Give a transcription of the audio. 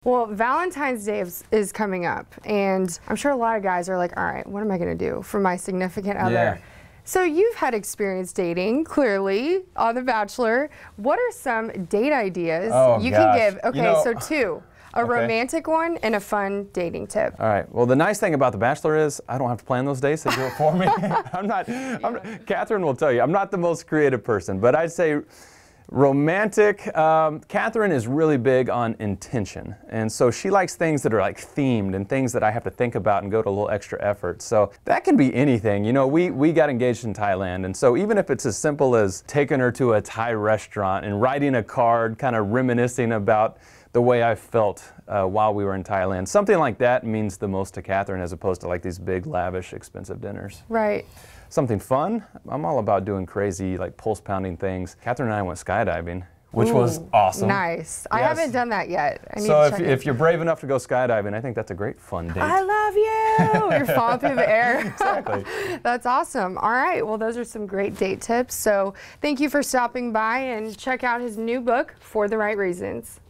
Well, Valentine's Day is coming up, and I'm sure a lot of guys are like, all right, what am I going to do for my significant other? Yeah. So you've had experience dating, clearly, on The Bachelor. What are some date ideas you can give? Okay, so two. A romantic one and a fun dating tip. All right. Well, the nice thing about The Bachelor is I don't have to plan those dates. They do it for me. Catherine will tell you, I'm not the most creative person, but I'd say romantic. Catherine is really big on intention, and so she likes things that are like themed and things that I have to think about and go to a little extra effort. So that can be anything. You know, we got engaged in Thailand, and so even if it's as simple as taking her to a Thai restaurant and writing a card, kind of reminiscing about the way I felt while we were in Thailand, something like that means the most to Catherine as opposed to like these big, lavish, expensive dinners. Right. Something fun. I'm all about doing crazy, like pulse-pounding things. Catherine and I went skydiving, which was awesome. Nice. Yes. I haven't done that yet. I need so to if you're brave enough to go skydiving, I think that's a great fun date. I love you. You're falling through the air. Exactly. That's awesome. All right. Well, those are some great date tips. So thank you for stopping by, and check out his new book, For the Right Reasons.